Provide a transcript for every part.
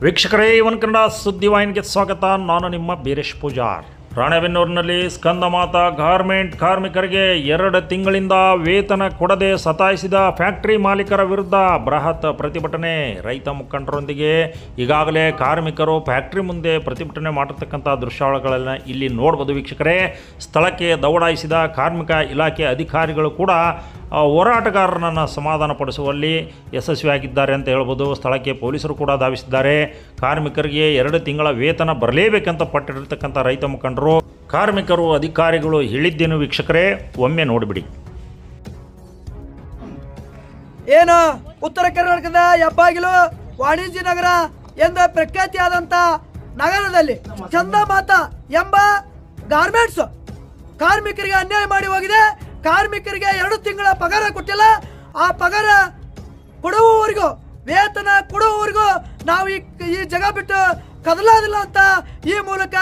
ವೀಕ್ಷಕರೇ, ಇವನ್ ಕನ್ನಡ ಸುದ್ದಿವಾಹಿನಿಗೆ ಸ್ವಾಗತ. ನಾನು ನಿಮ್ಮ ಬೀರೇಶ್ ಪೂಜಾರ್. ರಾಣೆಬೆನ್ನೂರಿನಲ್ಲಿ ಸ್ಕಂದಮಾತಾ ಗಾರ್ಮೆಂಟ್ ಕಾರ್ಮಿಕರಿಗೆ 2 ತಿಂಗಳಿಂದ ವೇತನ ಕೊಡದೆ ಸತಾಯಿಸಿದ ಫ್ಯಾಕ್ಟರಿ ಮಾಲೀಕರ ವಿರುದ್ಧ ಬೃಹತ್ ಪ್ರತಿಭಟನೆ. ರೈತ ಮುಖಂಡರೊಂದಿಗೆ ಈಗಾಗಲೇ ಕಾರ್ಮಿಕರು ಫ್ಯಾಕ್ಟರಿ ಮುಂದೆ ಪ್ರತಿಭಟನೆ ಮಾಡಿರ್ತಕ್ಕಂಥ ದೃಶ್ಯಾವಳಿಗಳನ್ನು ಇಲ್ಲಿ ನೋಡ್ಬೋದು ವೀಕ್ಷಕರೇ. ಸ್ಥಳಕ್ಕೆ ದೌಡಾಯಿಸಿದ ಕಾರ್ಮಿಕ ಇಲಾಖೆ ಅಧಿಕಾರಿಗಳು ಕೂಡ ಹೋರಾಟಗಾರರನ್ನು ಸಮಾಧಾನಪಡಿಸುವಲ್ಲಿ ಯಶಸ್ವಿಯಾಗಿದ್ದಾರೆ ಅಂತ ಹೇಳ್ಬೋದು. ಸ್ಥಳಕ್ಕೆ ಪೊಲೀಸರು ಕೂಡ ಧಾವಿಸಿದ್ದಾರೆ. ಕಾರ್ಮಿಕರಿಗೆ 2 ತಿಂಗಳ ವೇತನ ಬರಲೇಬೇಕಂತ ಪಟ್ಟಿರ್ತಕ್ಕಂಥ ರೈತ ಮುಖಂಡರು, ಕಾರ್ಮಿಕರು, ಅಧಿಕಾರಿಗಳು ಹೇಳಿದ್ದೇನು ವೀಕ್ಷಕರೇ, ಒಮ್ಮೆ ನೋಡಿಬಿಡಿ. ಏನು ಉತ್ತರ ಕರ್ನಾಟಕದ ಹೆಬ್ಬಾಗಿಲು ವಾಣಿಜ್ಯ ನಗರ ಎಂದ ಪ್ರಖ್ಯಾತಿಯಾದಂಥ ನಗರದಲ್ಲಿ ಸ್ಕಂದಮಾತಾ ಎಂಬ ಗಾರ್ಮೆಂಟ್ಸ್ ಕಾರ್ಮಿಕರಿಗೆ ಅನ್ಯಾಯ ಮಾಡಿ ಹೋಗಿದೆ. ಕಾರ್ಮಿಕರಿಗೆ 2 ತಿಂಗಳ ಪಗಾರ ಕೊಟ್ಟಿಲ್ಲ. ಆ ಪಗಾರ ಕೊಡುವವರೆಗೂ, ವೇತನ ಕೊಡುವವರೆಗೂ ನಾವು ಈ ಜಾಗ ಬಿಟ್ಟು ಕದಲಾದಿಲ್ಲ ಅಂತ ಈ ಮೂಲಕ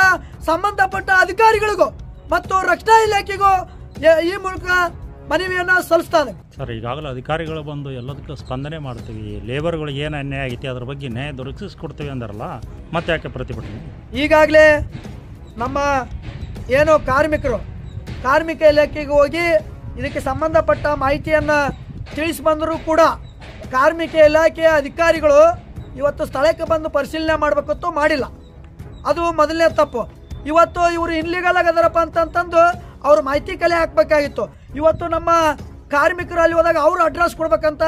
ಸಂಬಂಧಪಟ್ಟ ಅಧಿಕಾರಿಗಳಿಗೂ ಮತ್ತು ರಕ್ಷಣಾ ಇಲಾಖೆಗೂ ಈ ಮೂಲಕ ಮನವಿಯನ್ನು ಸಲ್ಲಿಸ್ತಾರೆ. ಸರ್, ಈಗಾಗಲೇ ಅಧಿಕಾರಿಗಳು ಬಂದು ಎಲ್ಲದಕ್ಕೂ ಸ್ಪಂದನೆ ಮಾಡ್ತೀವಿ, ಲೇಬರ್ಗಳಿಗೆ ಏನು ಅನ್ಯಾಯ ಆಗೈತಿ ಅದ್ರ ಬಗ್ಗೆ ನ್ಯಾಯ ದೊರಕಿಸ್ಕೊಡ್ತೀವಿ ಅಂದಾರಲ್ಲ, ಮತ್ತೆ ಯಾಕೆ ಪ್ರತಿಭಟನೆ? ಈಗಾಗಲೇ ನಮ್ಮ ಏನು ಕಾರ್ಮಿಕ ಇಲಾಖೆಗೆ ಹೋಗಿ ಇದಕ್ಕೆ ಸಂಬಂಧಪಟ್ಟ ಮಾಹಿತಿಯನ್ನು ತಿಳಿಸಿ ಬಂದರೂ ಕೂಡ ಕಾರ್ಮಿಕ ಇಲಾಖೆಯ ಅಧಿಕಾರಿಗಳು ಇವತ್ತು ಸ್ಥಳಕ್ಕೆ ಬಂದು ಪರಿಶೀಲನೆ ಮಾಡಬೇಕಂತೂ ಮಾಡಿಲ್ಲ. ಅದು ಮೊದಲನೇ ತಪ್ಪು. ಇವತ್ತು ಇವರು ಇನ್ಲೀಗಲ್ ಆಗದಾರಪ್ಪ ಅಂತಂದು ಅವ್ರ ಮಾಹಿತಿ ಕಲೆ ಹಾಕಬೇಕಾಗಿತ್ತು. ಇವತ್ತು ನಮ್ಮ ಕಾರ್ಮಿಕರು ಅಲ್ಲಿ ಹೋದಾಗ ಅವರು ಅಡ್ರೆಸ್ ಕೊಡ್ಬೇಕಂತ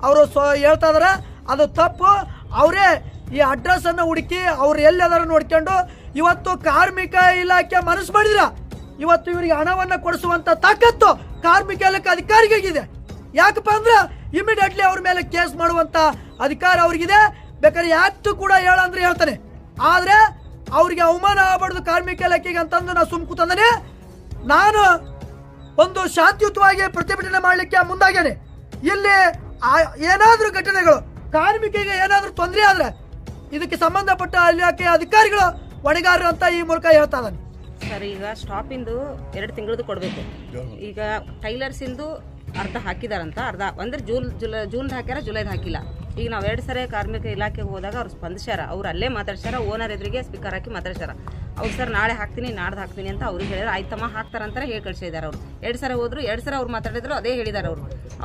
ಅವರು ಹೇಳ್ತಾ ಇದಾರೆ. ಅದು ತಪ್ಪು. ಅವರೇ ಈ ಅಡ್ರೆಸ್ಸನ್ನು ಹುಡುಕಿ ಅವ್ರು ಎಲ್ಲದಾರು ನೋಡ್ಕೊಂಡು ಇವತ್ತು ಕಾರ್ಮಿಕ ಇಲಾಖೆ ಮನಸ್ಸು ಮಾಡಿದ್ರ ಇವತ್ತು ಇವರಿಗೆ ಹಣವನ್ನು ಕೊಡಿಸುವಂತ ತಾಕತ್ತು ಕಾರ್ಮಿಕ ಇಲಾಖೆ ಅಧಿಕಾರಿಗಳಿಗಿದೆ. ಯಾಕಪ್ಪ ಅಂದ್ರೆ ಇಮಿಡಿಯೇಟ್ಲಿ ಅವ್ರ ಮೇಲೆ ಕೇಸ್ ಮಾಡುವಂತ ಅಧಿಕಾರ ಅವ್ರಿಗಿದೆ. ಬೇಕಾದ್ರೆ ಯಾಕ್ಟು ಕೂಡ ಹೇಳಂದ್ರೆ ಹೇಳ್ತಾನೆ, ಆದ್ರೆ ಅವ್ರಿಗೆ ಅವಮಾನ ಆಗಬಾರ್ದು ಕಾರ್ಮಿಕ ಇಲಾಖೆಗೆ ಅಂತಂದು ನಾವು ಸುಮ್ ಕೂತಂದಾನೆ. ನಾನು ಒಂದು ಶಾಂತಿಯುತವಾಗಿ ಪ್ರತಿಭಟನೆ ಮಾಡಲಿಕ್ಕೆ ಮುಂದಾಗೇನೆ. ಇಲ್ಲಿ ಏನಾದ್ರೂ ಘಟನೆಗಳು ಕಾರ್ಮಿಕರಿಗೆ ಏನಾದ್ರೂ ತೊಂದರೆ ಆದ್ರೆ ಇದಕ್ಕೆ ಸಂಬಂಧಪಟ್ಟ ಇಲಾಖೆಯ ಅಧಿಕಾರಿಗಳು ಹೊಣೆಗಾರರು ಅಂತ ಈ ಮೂಲಕ ಹೇಳ್ತಾ ಇದ್ದಾನೆ. ಸರ್, ಈಗ ಸ್ಟಾಪಿಂದು 2 ತಿಂಗಳದ್ದು ಕೊಡಬೇಕು. ಈಗ ಟೈಲರ್ಸಿಂದು ಅರ್ಧ ಹಾಕಿದಾರಂತ, ಅರ್ಧ ಅಂದ್ರೆ ಜೂನ್ ಹಾಕ್ಯಾರ, ಜುಲೈದು ಹಾಕಿಲ್ಲ. ಈಗ ನಾವು 2 ಸರಿ ಕಾರ್ಮಿಕ ಇಲಾಖೆಗೆ ಹೋದಾಗ ಅವ್ರು ಸ್ಪಂದಿಸ್ಯಾರ. ಅವ್ರು ಅಲ್ಲೇ ಮಾತಾಡ್ಸ್ಯಾರ, ಓನರ್ ಎದುರಿಗೆ ಸ್ಪೀಕರ್ ಹಾಕಿ ಮಾತಾಡ್ಸ್ಯಾರ. ಅವ್ರು ಸರ್ ನಾಳೆ ಹಾಕ್ತೀನಿ, ನಾಡ್ದು ಹಾಕ್ತೀನಿ ಅಂತ ಅವ್ರಿಗೆ ಹೇಳಿದ್ರು. ಆಯ್ತಮ್ಮ ಹಾಕ್ತಾರಂತಾರೆ ಹೇಳಿ ಕಳಿಸಿದ್ದಾರೆ. ಅವ್ರು 2 ಸರಿ ಹೋದ್ರು, 2 ಸರಿ ಅವ್ರು ಮಾತಾಡಿದ್ರು, ಅದೇ ಹೇಳಿದ್ದಾರೆ.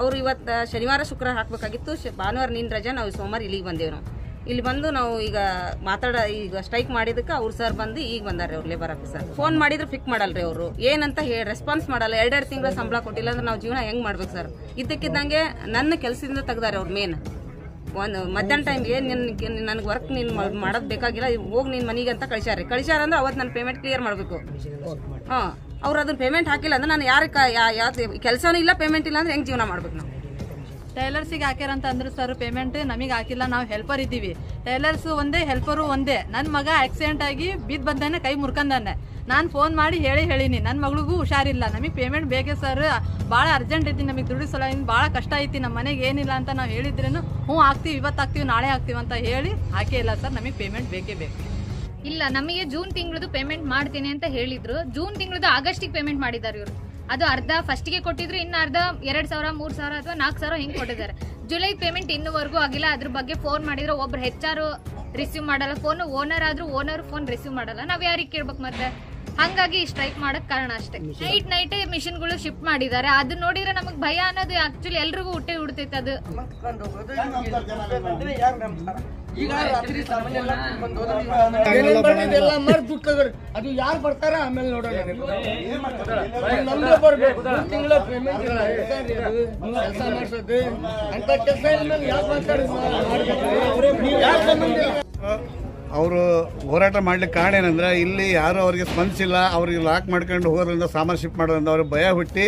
ಅವರು ಇವತ್ತು ಶನಿವಾರ ಶುಕ್ರವಾರ ಹಾಕಬೇಕಾಗಿತ್ತು. ಭಾನುವಾರ ನೀನು ರಜೆ, ನಾವು ಸೋಮವಾರ ಇಲ್ಲಿಗೆ ಬಂದೇವು. ನಾವು ಇಲ್ಲಿ ಬಂದು ನಾವು ಈಗ ಈಗ ಸ್ಟ್ರೈಕ್ ಮಾಡಿದಕ್ಕೆ ಅವ್ರು ಸರ್ ಬಂದು ಈಗ ಬಂದಾರೆ. ಅವ್ರು ಲೇಬರ್ ಆಫೀಸರ್ ಫೋನ್ ಮಾಡಿದ್ರು ಪಿಕ್ ಮಾಡಲ್ರಿ. ಅವರು ಏನಂತ ರೆಸ್ಪಾನ್ಸ್ ಮಾಡಲ್ಲ. 2 ತಿಂಗಳ ಸಂಬಳ ಕೊಟ್ಟಿಲ್ಲ ಅಂದ್ರೆ ನಾವು ಜೀವನ ಹೆಂಗ್ ಮಾಡ್ಬೇಕು ಸರ್? ಇದ್ದಕ್ಕಿದ್ದಂಗೆ ನನ್ನ ಕೆಲಸದಿಂದ ತೆಗ್ದಾರೆ ಅವ್ರು. ಮೇನ್ ಒಂದು ಮಧ್ಯಾಹ್ನ ಟೈಮ್ ನನಗೆ ವರ್ಕ್ ನೀನು ಮಾಡೋದು ಬೇಕಾಗಿಲ್ಲ, ಹೋಗಿ ನಿನ್ನ ಮನೆಗೆ ಅಂತ ಕಳಿಸ್ಯಾರ ಅಂದ್ರೆ ಅವತ್ತು ನನ್ನ ಪೇಮೆಂಟ್ ಕ್ಲಿಯರ್ ಮಾಡಬೇಕು. ಅವ್ರು ಅದನ್ನ ಪೇಮೆಂಟ್ ಹಾಕಿಲ್ಲ ಅಂದ್ರೆ ನಾನು ಯಾರು ಕೆಲಸನೂ ಇಲ್ಲ, ಪೇಮೆಂಟ್ ಇಲ್ಲ ಅಂದ್ರೆ ಹೆಂಗ್ ಜೀವನ ಮಾಡ್ಬೇಕು? ನಾವು ಟೈಲರ್ಸಿಗೆ ಹಾಕ್ಯಾರಂತ ಅಂದ್ರೆ ಸರ್ ಪೇಮೆಂಟ್ ನಮಗೆ ಹಾಕಿಲ್ಲ, ನಾವು ಹೆಲ್ಪರ್ ಇದ್ದೀವಿ. ಟೈಲರ್ಸ್ ಒಂದೇ, ಹೆಲ್ಪರು ಒಂದೇ. ನನ್ನ ಮಗ ಆಕ್ಸಿಡೆಂಟ್ ಆಗಿ ಬಿದ್ದು ಬಂದಾನೆ, ಕೈ ಮುರ್ಕಂದಾನೆ. ನಾನು ಫೋನ್ ಮಾಡಿ ಹೇಳಿನಿ ನನ್ನ ಮಗಳಿಗೂ ಹುಷಾರಿಲ್ಲ, ನಮಗೆ ಪೇಮೆಂಟ್ ಬೇಕೇ ಸರ್, ಭಾಳ ಅರ್ಜೆಂಟ್ ಐತಿ, ನಮಗೆ ದುಡ್ಡು ಸಲುವಾಗಿ ಭಾಳ ಕಷ್ಟ ಐತಿ, ನಮ್ಮ ಮನೆಗೆ ಏನಿಲ್ಲ ಅಂತ ನಾವು ಹೇಳಿದ್ರೇನು ಹ್ಞೂ ಹಾಕ್ತೀವಿ, ಇವತ್ತು ಹಾಕ್ತೀವಿ, ನಾಳೆ ಹಾಕ್ತೀವಿ ಅಂತ ಹೇಳಿ ಹಾಕೇ ಇಲ್ಲ ಸರ್. ನಮಗೆ ಪೇಮೆಂಟ್ ಬೇಕೇ ಬೇಕು. ಇಲ್ಲ, ನಮಗೆ ಜೂನ್ ತಿಂಗಳದು ಪೇಮೆಂಟ್ ಮಾಡ್ತೀನಿ ಅಂತ ಹೇಳಿದ್ರು. ಜೂನ್ ತಿಂಗಳದು ಆಗಸ್ಟಿಗೆ ಪೇಮೆಂಟ್ ಮಾಡಿದ್ದಾರೆ ಇವರು. ಅದು ಅರ್ಧ ಫಸ್ಟಿಗೆ ಕೊಟ್ಟಿದ್ರು, ಇನ್ನು ಅರ್ಧ 2,000, 3,000 ಅಥವಾ 4,000 ಹಿಂಗೆ ಕೊಟ್ಟಿದ್ದಾರೆ. ಜುಲೈ ಪೇಮೆಂಟ್ ಇನ್ನೂವರೆಗೂ ಆಗಿಲ್ಲ. ಅದ್ರ ಬಗ್ಗೆ ಫೋನ್ ಮಾಡಿದ್ರೆ ಒಬ್ರು HR ರಿಸೀವ್ ಮಾಡಲ್ಲ ಫೋನ್, ಓನರ್ ಆದ್ರೂ ಓನರ್ ಫೋನ್ ರಿಸೀವ್ ಮಾಡಲ್ಲ. ನಾವ್ ಯಾರಿಗೆ ಕೇಳ್ಬೇಕು ಮತ್ತೆ? ಹಂಗಾಗಿ ಸ್ಟ್ರೈಕ್ ಮಾಡಕ್ ಕಾರಣ ಅಷ್ಟೇ. ನೈಟ್ ಮಿಷಿನ್ಗಳು ಶಿಫ್ಟ್ ಮಾಡಿದ್ದಾರೆ. ಅದನ್ನ ನೋಡಿದ್ರೆ ನಮಗ್ ಭಯ ಅನ್ನೋದು ಆಕ್ಚುಲಿ ಎಲ್ರಿಗೂ ಹುಟ್ಟೆ ಹುಡ್ತೈತೆ. ಅದು ಅದು ಯಾರು ಬರ್ತಾರ ಆಮೇಲೆ ನೋಡೋಣ. ಅವರು ಹೋರಾಟ ಮಾಡ್ಲಿಕ್ಕೆ ಕಾರಣ ಏನಂದ್ರೆ ಇಲ್ಲಿ ಯಾರು ಅವರಿಗೆ ಸ್ಪಂದಿಸಿಲ್ಲ. ಅವ್ರಿಗೆ ಲಾಕ್ ಮಾಡ್ಕೊಂಡು ಹೋಗೋದ್ರಿಂದ ಸಾಮಾನು ಶಿಫ್ಟ್ ಮಾಡೋದ್ರಿಂದ ಅವ್ರಿಗೆ ಭಯ ಹುಟ್ಟಿ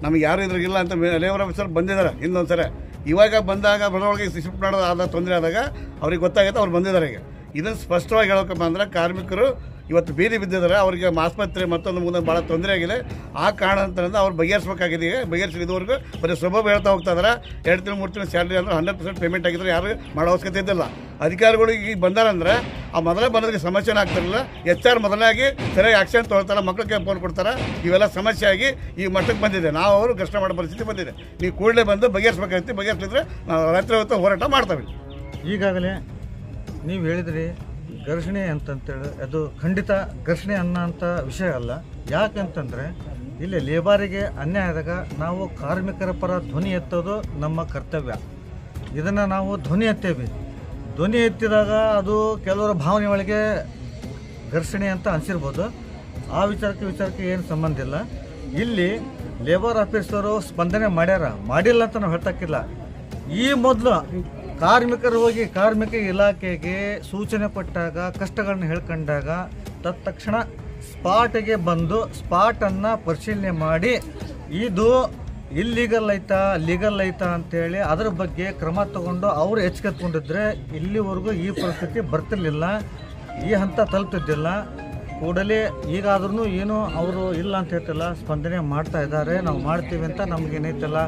ನಮ್ಗೆ ಯಾರು ಇದ್ರಿಗಿಲ್ಲ ಅಂತ ಲೇಬರ್ ಆಫೀಸರ್ ಬಂದಿದ್ದಾರೆ ಇನ್ನೊಂದ್ಸರಿ. ಇವಾಗ ಬಂದಾಗ ಬರೋಳಗೆ ಶಿಫ್ಟ್ ಮಾಡೋದು ಆದ ತೊಂದರೆ ಆದಾಗ ಅವ್ರಿಗೆ ಗೊತ್ತಾಗುತ್ತೆ, ಅವ್ರು ಬಂದಿದ್ದಾರೆ. ಈಗ ಇದನ್ನು ಸ್ಪಷ್ಟವಾಗಿ ಹೇಳೋಕಪ್ಪ ಅಂದ್ರೆ ಕಾರ್ಮಿಕರು ಇವತ್ತು ಬೀದಿ ಬಿದ್ದಿದ್ದಾರೆ. ಅವರಿಗೆ ಆಸ್ಪತ್ರೆ ಮತ್ತೊಂದು ಮುಂದೆ ಭಾಳ ತೊಂದರೆ ಆಗಿದೆ. ಆ ಕಾರಣದಿಂದ ಅವ್ರು ಬಗೆಹರಿಸಬೇಕಾಗಿದೆ. ಬಗೆಹರಿಸಿದವರೆಗೂ ಬರೀ ಸ್ವಭಾವ ಹೇಳ್ತಾ ಹೋಗ್ತಾ ಇದ್ದಾರೆ. 2 ತಿಂಗಳು 3 ತಿಂಗಳು ಸ್ಯಾಲ್ರಿ ಅಂದ್ರೆ 100% ಪೇಮೆಂಟ್ ಆಗಿದ್ರೆ ಯಾರು ಮಾಡೋ ಅವಶ್ಯಕತೆ ಇದ್ದಿಲ್ಲ. ಅಧಿಕಾರಿಗಳು ಈಗ ಬಂದಾರಂದ್ರೆ ಆ ಮೊದಲೇ ಬಂದೋದಕ್ಕೆ ಸಮಸ್ಯೆನೇ ಆಗ್ತಿರಲಿಲ್ಲ. HR ಮೊದಲಾಗಿ ಸರಿಯಾಗಿ ಆಕ್ಷನ್ ತೊಗೊಳ್ತಾರೆ, ಮಕ್ಕಳಿಗೆ ಫೋನ್ ಕೊಡ್ತಾರೆ. ಇವೆಲ್ಲ ಸಮಸ್ಯೆ ಆಗಿ ಈ ಮಟ್ಟಕ್ಕೆ ಬಂದಿದೆ. ನಾವು ಅವರು ಕಷ್ಟ ಮಾಡೋ ಪರಿಸ್ಥಿತಿ ಬಂದಿದೆ. ನೀವು ಕೂಡಲೇ ಬಂದು ಬಗೆಹರಿಸಬೇಕಾಗುತ್ತೆ. ಬಗೆಹರಿಸಿದ್ರೆ ನಾವು ರಾತ್ರಿ ಹೊತ್ತು ಹೋರಾಟ ಮಾಡ್ತೇವೆ. ಈಗಾಗಲೇ ನೀವು ಹೇಳಿದ್ರಿ ಘರ್ಷಣೆ ಅಂತಂತೇಳಿ ಅದು ಖಂಡಿತ ಘರ್ಷಣೆ ಅನ್ನೋಂಥ ವಿಷಯ ಅಲ್ಲ. ಯಾಕಂತಂದರೆ ಇಲ್ಲಿ ಲೇಬರಿಗೆ ಅನ್ಯಾಯ ಆದಾಗ ನಾವು ಕಾರ್ಮಿಕರ ಪರ ಧ್ವನಿ ಎತ್ತೋದು ನಮ್ಮ ಕರ್ತವ್ಯ. ಇದನ್ನು ನಾವು ಧ್ವನಿ ಎತ್ತೇವೆ. ಧ್ವನಿ ಎತ್ತಿದಾಗ ಅದು ಕೆಲವರ ಭಾವನೆ ಒಳಗೆ ಘರ್ಷಣೆ ಅಂತ ಅನಿಸಿರ್ಬೋದು. ಆ ವಿಚಾರಕ್ಕೆ ಏನು ಸಂಬಂಧ ಇಲ್ಲ. ಇಲ್ಲಿ ಲೇಬರ್ ಆಫೀಸರು ಸ್ಪಂದನೆ ಮಾಡಿಲ್ಲ ಅಂತ ನಾವು ಹೇಳ್ತಕ್ಕಿಲ್ಲ. ಈ ಮೊದಲು ಕಾರ್ಮಿಕರು ಹೋಗಿ ಕಾರ್ಮಿಕ ಇಲಾಖೆಗೆ ಸೂಚನೆ ಕೊಟ್ಟಾಗ, ಕಷ್ಟಗಳನ್ನ ಹೇಳ್ಕೊಂಡಾಗ ತತ್ಕ್ಷಣ ಸ್ಪಾಟಿಗೆ ಬಂದು ಸ್ಪಾಟನ್ನು ಪರಿಶೀಲನೆ ಮಾಡಿ ಇದು ಇಲ್ಲೀಗಲ್ ಐತಾ ಲೀಗಲ್ ಐತಾ ಅಂತೇಳಿ ಅದರ ಬಗ್ಗೆ ಕ್ರಮ ತಗೊಂಡು ಅವರು ಎಚ್ಚೆತ್ಕೊಂಡಿದ್ರೆ ಇಲ್ಲಿವರೆಗೂ ಈ ಪರಿಸ್ಥಿತಿ ಬರ್ತಿರ್ಲಿಲ್ಲ, ಈ ಹಂತ ತಲುಪ್ತಿದ್ದಿಲ್ಲ. ಕೂಡಲೇ ಈಗಾದ್ರೂ ಏನೂ ಅವರು ಇಲ್ಲ ಅಂತ ಹೇಳ್ತಿಲ್ಲ, ಸ್ಪಂದನೆ ಮಾಡ್ತಾ ಇದ್ದಾರೆ. ನಾವು ಮಾಡ್ತೀವಿ ಅಂತ ನಮಗೇನೈತಲ್ಲ,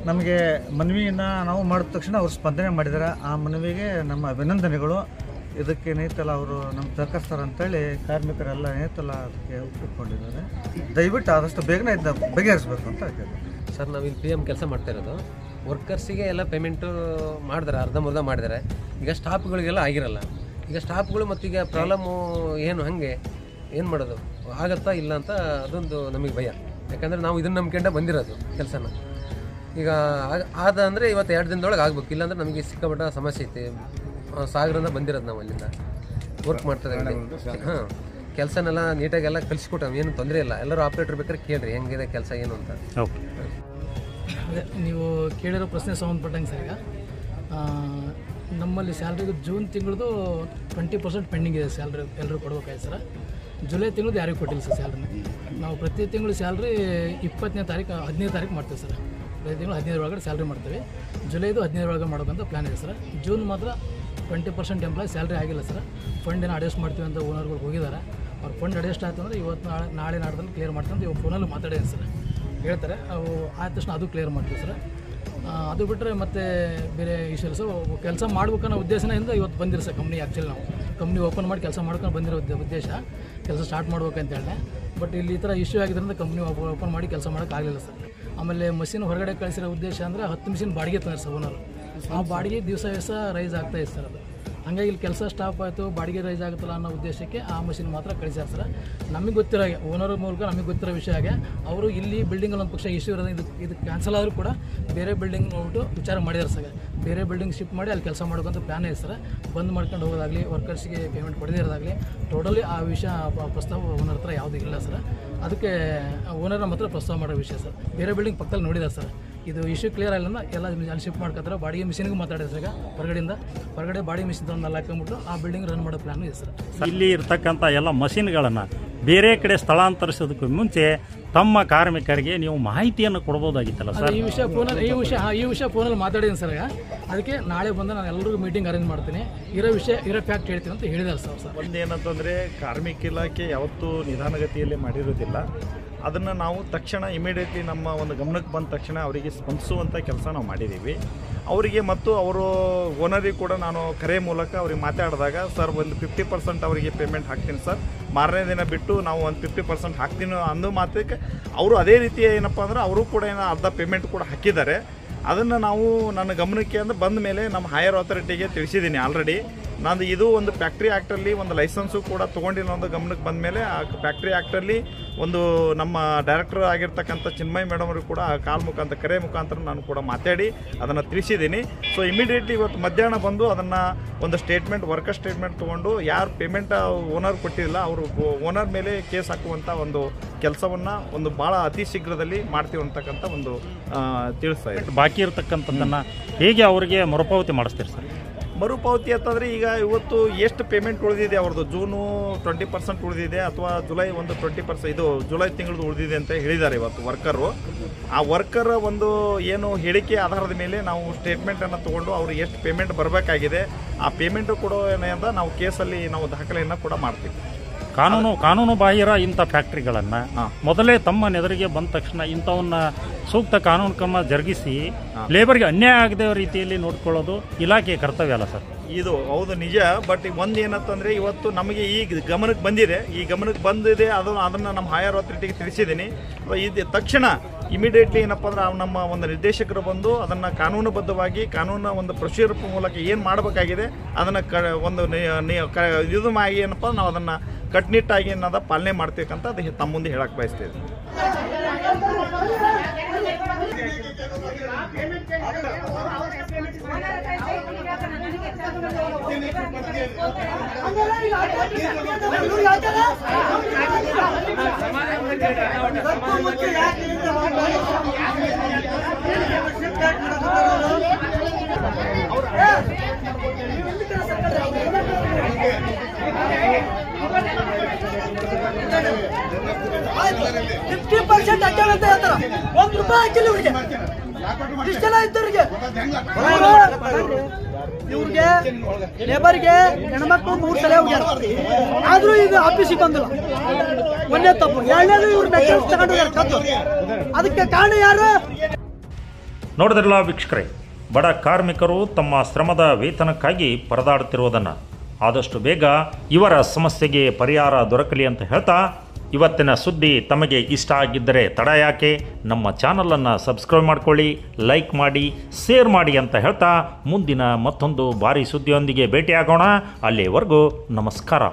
ನಮಗೆ ಮನವಿಯನ್ನು ನಾವು ಮಾಡಿದ ತಕ್ಷಣ ಅವ್ರು ಸ್ಪಂದನೆ ಮಾಡಿದ್ದಾರೆ. ಆ ಮನವಿಗೆ ನಮ್ಮ ಅಭಿನಂದನೆಗಳು. ಇದಕ್ಕೇನೈತಲ್ಲ ಅವರು ನಮ್ಮ ಸಹಕರಿಸ್ತಾರೆ ಅಂತೇಳಿ ಕಾರ್ಮಿಕರೆಲ್ಲ ಏನೈತಲ್ಲ ಅದಕ್ಕೆ ಒಪ್ಪಿಕೊಂಡಿದ್ದಾರೆ. ದಯವಿಟ್ಟು ಆದಷ್ಟು ಬೇಗನೆ ಇದನ್ನ ಬಗೆಹರಿಸ್ಬೇಕು ಅಂತ ಹೇಳ್ತಾರೆ. ಸರ್, ನಾವಿಲ್ಲಿ PM ಕೆಲಸ ಮಾಡ್ತಾ ಇರೋದು. ವರ್ಕರ್ಸಿಗೆ ಎಲ್ಲ ಪೇಮೆಂಟು ಮಾಡಿದ್ದಾರೆ, ಅರ್ಧಂಬರ್ಧ ಮಾಡಿದ್ದಾರೆ. ಈಗ ಸ್ಟಾಫ್ಗಳಿಗೆಲ್ಲ ಆಗಿರಲ್ಲ. ಈಗ ಸ್ಟಾಫ್ಗಳು ಮತ್ತೀಗ ಪ್ರಾಬ್ಲಮ್ಮು ಏನು ಮಾಡೋದು, ಆಗತ್ತಾ ಇಲ್ಲ ಅಂತ ಅದೊಂದು ನಮಗೆ ಭಯ. ಯಾಕಂದರೆ ನಾವು ಇದನ್ನು ನಂಬ್ಕೊಂಡೆ ಬಂದಿರೋದು ಕೆಲಸನ. ಈಗ ಆದ ಅಂದರೆ ಇವತ್ತು 2 ದಿನದೊಳಗೆ ಆಗ್ಬೇಕು, ಇಲ್ಲಾಂದ್ರೆ ನಮಗೆ ಸಿಕ್ಕಾಪಟ್ಟ ಸಮಸ್ಯೆ ಐತೆ. ಸಾಗರದಿಂದ ಬಂದಿರೋದು ನಾವು ಅಲ್ಲಿಂದ ವರ್ಕ್ ಮಾಡ್ತಾರೆ. ಹಾಂ, ಕೆಲಸನೆಲ್ಲ ನೀಟಾಗೆಲ್ಲ ಕಲಿಸ್ಕೊಟ್ಟು ಏನು ತೊಂದರೆ ಇಲ್ಲ. ಎಲ್ಲರೂ ಆಪ್ರೇಟರ್ ಬೇಕಾದ್ರೆ ಕೇಳಿರಿ ಹೆಂಗಿದೆ ಕೆಲಸ ಏನು ಅಂತ. ಅದೇ ನೀವು ಕೇಳಿರೋ ಪ್ರಶ್ನೆ ಸಂಬಂಧಪಟ್ಟಂಗೆ ಸರ್, ಈಗ ನಮ್ಮಲ್ಲಿ ಸ್ಯಾಲ್ರಿದು ಜೂನ್ ತಿಂಗಳದು 20% ಪೆಂಡಿಂಗ್ ಇದೆ. ಸ್ಯಾಲ್ರಿ ಎಲ್ಲರೂ ಕೊಡ್ಬೇಕಾಯ್ತು ಸರ್. ಜುಲೈ ತಿಂಗಳದ್ದು ಯಾರಿಗೂ ಕೊಟ್ಟಿಲ್ಲ ಸರ್ ಸ್ಯಾಲ್ರಿನ. ನಾವು ಪ್ರತಿ ತಿಂಗಳು ಸ್ಯಾಲ್ರಿ 20ನೇ ತಾರೀಕು 15ನೇ ತಾರೀಕು ಮಾಡ್ತೀವಿ ಸರ್. ಪ್ರತಿ ತಿಂಗಳು 15ರ ಒಳಗಡೆ ಸ್ಯಾಲ್ರಿ ಮಾಡ್ತೀವಿ. ಜುಲೈದು 15ರ ಒಳಗೆ ಮಾಡೋಕ್ಕಂತ ಪ್ಲ್ಯಾನ್ ಇದೆ ಸರ್. ಜೂನ್ ಮಾತ್ರ 20% ಎಂಪ್ಲಾಯ್ ಸ್ಯಾಲ್ರಿ ಆಗಿಲ್ಲ ಸರ್. ಫಂಡ್ ಏನೋ ಅಡ್ಜಸ್ಟ್ ಮಾಡ್ತೀವಿ ಅಂತ ಓನರ್ಗಳು ಹೋಗಿದ್ದಾರೆ. ಅವ್ರು ಫಂಡ್ ಅಡ್ಜಸ್ಟ್ ಆಯ್ತು ಅಂದರೆ ಇವತ್ತು ನಾಳೆ ನಾಡ್ದಲ್ಲಿ ಕ್ಲಿಯರ್ ಮಾಡ್ತೀವಿ ಅಂತ ಇವಾಗ ಫೋನಲ್ಲಿ ಮಾತಾಡಿದೆ ಸರ್. ಹೇಳ್ತಾರೆ ಅವು ಆದ ತಕ್ಷಣ ಅದು ಕ್ಲಿಯರ್ ಮಾಡ್ತೀವಿ ಸರ್. ಅದು ಬಿಟ್ಟರೆ ಮತ್ತೆ ಬೇರೆ ಇಶ್ಯೂ ಸರ್. ಕೆಲಸ ಮಾಡ್ಬೇಕನ್ನೋ ಉದ್ದೇಶದಿಂದ ಇವತ್ತು ಬಂದಿರೋ ಸರ್ ಕಂಪ್ನಿ. ಆ್ಯಕ್ಚುಲಿ ನಾವು ಕಂಪ್ನಿ ಓಪನ್ ಮಾಡಿ ಕೆಲಸ ಮಾಡ್ಕೊಂಡು ಬಂದಿರೋ ಉದ್ದೇಶ ಕೆಲಸ ಸ್ಟಾರ್ಟ್ ಮಾಡ್ಬೇಕಂತ ಹೇಳಿದೆ. ಬಟ್ ಇಲ್ಲಿ ಈ ಥರ ಇಶ್ಯೂ ಆಗಿದ್ದರಿಂದ ಕಂಪ್ನಿ ಓಪನ್ ಮಾಡಿ ಕೆಲಸ ಮಾಡೋಕ್ಕಾಗಲಿಲ್ಲ ಸರ್. ಆಮೇಲೆ ಮಷಿನ್ ಹೊರಗಡೆ ಕಳಿಸಿರೋ ಉದ್ದೇಶ ಅಂದರೆ 10 ಮಿಷಿನ್ ಬಾಡಿಗೆ ತಂದ್ರೆ ಸರ್ ಓನರ್. ಆ ಬಾಡಿಗೆ ದಿವಸ ರೈಸ್ ಆಗ್ತಾ ಇದೆ ಸರ್. ಅದು ಹಾಗಾಗಿ ಇಲ್ಲಿ ಕೆಲಸ ಸ್ಟಾಪ್ ಆಯಿತು, ಬಾಡಿಗೆ ರೈಸ್ ಆಗುತ್ತಲ್ಲ ಅನ್ನೋ ಉದ್ದೇಶಕ್ಕೆ ಆ ಮಷಿನ್ ಮಾತ್ರ ಕಳಿಸ್ಯಾರ ಸರ್. ನಮಗೆ ಗೊತ್ತಿರೋ ಹಾಗೆ ಓನರ್ ಮೂಲಕ ನಮಗೆ ಗೊತ್ತಿರೋ ವಿಷಯ ಹಾಗೆ ಅವರು ಇಲ್ಲಿ ಬಿಲ್ಡಿಂಗಲ್ಲಿ ಒಂದು ಪಕ್ಷ ಇಶ್ಯೂ ಇರೋದು ಇದು ಕ್ಯಾನ್ಸಲ್ ಆದರೂ ಕೂಡ ಬೇರೆ ಬಿಲ್ಡಿಂಗ್ ನೋಡ್ಬಿಟ್ಟು ವಿಚಾರ ಮಾಡಿದ್ದಾರೆ ಸರ್. ಬೇರೆ ಬಿಲ್ಡಿಂಗ್ ಶಿಫ್ಟ್ ಮಾಡಿ ಅಲ್ಲಿ ಕೆಲಸ ಮಾಡೋಕ್ಕಂತ ಪ್ಲ್ಯಾನ್ ಇದೆ ಸರ್. ಬಂದ್ ಮಾಡ್ಕೊಂಡು ಹೋಗೋದಾಗಲಿ, ವರ್ಕರ್ಸ್ಗೆ ಪೇಮೆಂಟ್ ಕೊಡದೇ ಇರೋದಾಗಲಿ ಟೋಟಲಿ ಆ ವಿಷಯ ಪ್ರಸ್ತಾವ ಓನರ್ ಹತ್ರ ಯಾವುದೂ ಇಲ್ಲ ಸರ್. ಅದಕ್ಕೆ ಓನರ್ನ ಮಾತ್ರ ಪ್ರಸ್ತಾವ ಮಾಡೋ ವಿಷಯ ಸರ್. ಬೇರೆ ಬಿಲ್ಡಿಂಗ್ ಪಕ್ಕದಲ್ಲಿ ನೋಡಿದ್ದಾರೆ ಸರ್. ಇದು ಇಶ್ಯೂ ಕ್ಲಿಯರ್ ಆಗಿಲ್ಲ ಎಲ್ಲ ಅಲ್ಲಿ ಶಿಫ್ಟ್ ಮಾಡ್ಕೊತಾರೆ. ಬಾಡಿಗೆ ಮಿಷಿನ್ಗೂ ಮಾತಾಡಿದ್ರೆ ಸರ್. ಈಗ ಹೊರಗಡೆ ಬಾಡಿಗೆ ಮಿಷಿನ್ ತಂದು ಅಲ್ಲಿ ಹಾಕೊಂಡ್ಬಿಟ್ಟು ಆ ಬಿಲ್ಡಿಂಗ್ ರನ್ ಮಾಡೋ ಪ್ಲಾನ್ ಇದೆ ಸರ್. ಇಲ್ಲಿ ಇರ್ತಕ್ಕಂಥ ಎಲ್ಲ ಮಷಿನ್ಗಳನ್ನು ಬೇರೆ ಕಡೆ ಸ್ಥಳಾಂತರಿಸೋದಕ್ಕೂ ಮುಂಚೆ ತಮ್ಮ ಕಾರ್ಮಿಕರಿಗೆ ನೀವು ಮಾಹಿತಿಯನ್ನು ಕೊಡ್ಬೋದಾಗಿತ್ತಲ್ಲ ಸರ್. ಈ ವಿಷಯ ಫೋನಲ್ಲಿ ಮಾತಾಡಿದ್ದೀನಿ ಸರ್. ಅದಕ್ಕೆ ನಾಳೆ ಬಂದು ನಾನು ಎಲ್ಲರಿಗೂ ಮೀಟಿಂಗ್ ಅರೇಂಜ್ ಮಾಡ್ತೀನಿ, ಇರೋ ಫ್ಯಾಕ್ಟ್ ಹೇಳ್ತೀನಿ ಅಂತ ಹೇಳಿದ್ದಾರೆ ಸರ್. ಒಂದೇನಂತಂದರೆ ಕಾರ್ಮಿಕ ಇಲಾಖೆ ಯಾವತ್ತೂ ನಿಧಾನಗತಿಯಲ್ಲಿ ಮಾಡಿರೋದಿಲ್ಲ. ಅದನ್ನು ನಾವು ತಕ್ಷಣ ಇಮಿಡಿಯೇಟ್ಲಿ ನಮ್ಮ ಒಂದು ಗಮನಕ್ಕೆ ಬಂದ ತಕ್ಷಣ ಅವರಿಗೆ ಸ್ಪಂದಿಸುವಂಥ ಕೆಲಸ ನಾವು ಮಾಡಿದ್ದೀವಿ. ಅವರಿಗೆ ಮತ್ತು ಅವರು ಓನರಿಗೆ ಕೂಡ ನಾನು ಕರೆ ಮೂಲಕ ಅವ್ರಿಗೆ ಮಾತಾಡಿದಾಗ ಸರ್ ಒಂದು 50% ಅವರಿಗೆ ಪೇಮೆಂಟ್ ಹಾಕ್ತೀನಿ ಸರ್, ಮಾರನೇ ದಿನ ಬಿಟ್ಟು ನಾವು ಒಂದು 50% ಹಾಕ್ತೀನಿ ಅಂದು ಮಾತಕ್ಕೆ ಅವರು ಅದೇ ರೀತಿ ಏನಪ್ಪ ಅಂದ್ರೆ ಅವರು ಕೂಡ ಏನೋ ಅರ್ಧ ಪೇಮೆಂಟ್ ಕೂಡ ಹಾಕಿದ್ದಾರೆ. ಅದನ್ನು ನಾವು ನನ್ನ ಗಮನಕ್ಕೆ ಅಂದ್ರೆ ಬಂದ ಮೇಲೆ ನಮ್ಮ ಹೈಯರ್ ಅಥಾರಿಟಿಗೆ ತಿಳಿಸಿದ್ದೀನಿ ಆಲ್ರೆಡಿ. ನಾನು ಇದು ಒಂದು ಫ್ಯಾಕ್ಟ್ರಿ ಆ್ಯಕ್ಟಲ್ಲಿ ಒಂದು ಲೈಸೆನ್ಸು ಕೂಡ ತೊಗೊಂಡಿಲ್ಲ ಒಂದು ಗಮನಕ್ಕೆ ಬಂದ ಮೇಲೆ ಆ ಫ್ಯಾಕ್ಟ್ರಿ ಆ್ಯಕ್ಟಲ್ಲಿ ಒಂದು ನಮ್ಮ ಡೈರೆಕ್ಟರ್ ಆಗಿರ್ತಕ್ಕಂಥ ಚಿನ್ಮಯ್ ಮೇಡಮ್ ಅವರು ಕೂಡ ಕರೆ ಮುಖಾಂತರ ನಾನು ಕೂಡ ಮಾತಾಡಿ ಅದನ್ನು ತಿಳಿಸಿದ್ದೀನಿ. ಸೊ ಇಮಿಡಿಯೇಟ್ಲಿ ಇವತ್ತು ಮಧ್ಯಾಹ್ನ ಬಂದು ಅದನ್ನು ಒಂದು ವರ್ಕರ್ ಸ್ಟೇಟ್ಮೆಂಟ್ ತೊಗೊಂಡು ಯಾರು ಪೇಮೆಂಟ್ ಓನರ್ ಕೊಟ್ಟಿಲ್ಲ ಅವರು ಓನರ್ ಮೇಲೆ ಕೇಸ್ ಹಾಕುವಂಥ ಒಂದು ಕೆಲಸವನ್ನು ಒಂದು ಭಾಳ ಅತಿ ಶೀಘ್ರದಲ್ಲಿ ಮಾಡ್ತೀವಿ ಅಂತಕ್ಕಂಥ ಒಂದು ತಿಳಿಸ್ತಾ ಇದೆ. ಬಾಕಿ ಇರತಕ್ಕಂಥದ್ದನ್ನು ಹೇಗೆ ಅವರಿಗೆ ಮರುಪಾವತಿ ಮಾಡಿಸ್ತೀರಿ ಸರ್? ಮರುಪಾವತಿ ಅಂತಂದರೆ ಈಗ ಇವತ್ತು ಎಷ್ಟು ಪೇಮೆಂಟ್ ಉಳಿದಿದೆ ಅವ್ರದ್ದು, ಜೂನು 20% ಉಳಿದಿದೆ ಅಥವಾ ಜುಲೈ ಒಂದು 20%, ಇದು ಜುಲೈ ತಿಂಗಳದ್ದು ಉಳಿದಿದೆ ಅಂತ ಹೇಳಿದ್ದಾರೆ ಇವತ್ತು ವರ್ಕರು. ಆ ವರ್ಕರ್ ಒಂದು ಏನು ಹೇಳಿಕೆ ಆಧಾರದ ಮೇಲೆ ನಾವು ಸ್ಟೇಟ್ಮೆಂಟನ್ನು ತೊಗೊಂಡು ಅವ್ರಿಗೆ ಎಷ್ಟು ಪೇಮೆಂಟ್ ಬರಬೇಕಾಗಿದೆ ಆ ಪೇಮೆಂಟು ಕೂಡ ಏನಿಂದ ನಾವು ಕೇಸಲ್ಲಿ ನಾವು ದಾಖಲೆಯನ್ನು ಕೂಡ ಮಾಡ್ತೀವಿ. ಕಾನೂನು ಬಾಹಿರ ಇಂಥ ಫ್ಯಾಕ್ಟ್ರಿಗಳನ್ನು ಮೊದಲೇ ತಮ್ಮ ನೆದರಿಗೆ ಬಂದ ತಕ್ಷಣ ಇಂಥವನ್ನ ಸೂಕ್ತ ಕಾನೂನು ಕ್ರಮ ಜರುಗಿಸಿ ಲೇಬರ್ಗೆ ಅನ್ಯಾಯ ಆಗದ ರೀತಿಯಲ್ಲಿ ನೋಡ್ಕೊಳ್ಳೋದು ಇಲಾಖೆಯ ಕರ್ತವ್ಯ ಅಲ್ಲ ಸರ್? ಇದು ಹೌದು ನಿಜ. ಬಟ್ ಒಂದು ಏನಂತಂದರೆ ಇವತ್ತು ನಮಗೆ ಈಗ ಗಮನಕ್ಕೆ ಬಂದಿದೆ, ಅದನ್ನು ನಮ್ಮ ಹೈಯರ್ ಅಥಾರಿಟಿಗೆ ತಿಳಿಸಿದ್ದೀನಿ. ಇದು ತಕ್ಷಣ ಇಮಿಡಿಯೇಟ್ಲಿ ಏನಪ್ಪ ಅಂದ್ರೆ ನಮ್ಮ ಒಂದು ನಿರ್ದೇಶಕರು ಬಂದು ಅದನ್ನು ಕಾನೂನುಬದ್ಧವಾಗಿ ಕಾನೂನಿನ ಒಂದು ಪ್ರೊಸೀಜರ್ ಮೂಲಕ ಏನು ಮಾಡಬೇಕಾಗಿದೆ ಅದನ್ನು ಇದು ಆಗಿ ಏನಪ್ಪ ನಾವು ಅದನ್ನು ಕಟ್ಟುನಿಟ್ಟಾಗಿ ಅನ್ನೋದ ಪಾಲನೆ ಮಾಡ್ಬೇಕಂತ ಅದು ತಮ್ಮ ಮುಂದೆ ಹೇಳಕ್ಕೆ ಬಯಸ್ತೇವೆ. $50% ಅಂತ ಹೇಳ್ತಾರ. $1 ಹಾಕಿಲ್ಲ ಇವ್ರಿಗೆ, ಇಷ್ಟೆಲ್ಲ ಇದ್ದವ್ರಿಗೆ, ಇವ್ರಿಗೆ ಲೇಬರ್ಗೆ ಹೆಣ್ಮಕ್ಳು 3 ಸಲ ಹೋಗ್ಯಾರ, ಆದ್ರೂ ಈಗ ಆಫೀಸಿಗೆ ಬಂದಿಲ್ಲ. ಒಂದೇ ತಪ್ಪು. ಎರಡನೇದು ಇವ್ರ ಮೆಟೀರಿಯಲ್ಸ್ ತಗೊಂಡು ಕದ್ದು. ಅದಕ್ಕೆ ಕಾರಣ ಯಾರು? ನೋಡಿದ್ರಲ್ಲ ವೀಕ್ಷಕರೇ, ಬಡ ಕಾರ್ಮಿಕರು ತಮ್ಮ ಶ್ರಮದ ವೇತನಕ್ಕಾಗಿ ಪರದಾಡುತ್ತಿರುವುದನ್ನು ಆದಷ್ಟು ಬೇಗ ಇವರ ಸಮಸ್ಯೆಗೆ ಪರಿಹಾರ ದೊರಕಲಿ ಅಂತ ಹೇಳ್ತಾ, ಇವತ್ತಿನ ಸುದ್ದಿ ತಮಗೆ ಇಷ್ಟ ಆಗಿದ್ದರೆ ತಡ ಯಾಕೆ, ನಮ್ಮ ಚಾನಲನ್ನು ಸಬ್ಸ್ಕ್ರೈಬ್ ಮಾಡ್ಕೊಳ್ಳಿ, ಲೈಕ್ ಮಾಡಿ, ಶೇರ್ ಮಾಡಿ ಅಂತ ಹೇಳ್ತಾ ಮುಂದಿನ ಮತ್ತೊಂದು ಭಾರಿ ಸುದ್ದಿಯೊಂದಿಗೆ ಭೇಟಿಯಾಗೋಣ. ಅಲ್ಲಿವರೆಗೂ ನಮಸ್ಕಾರ.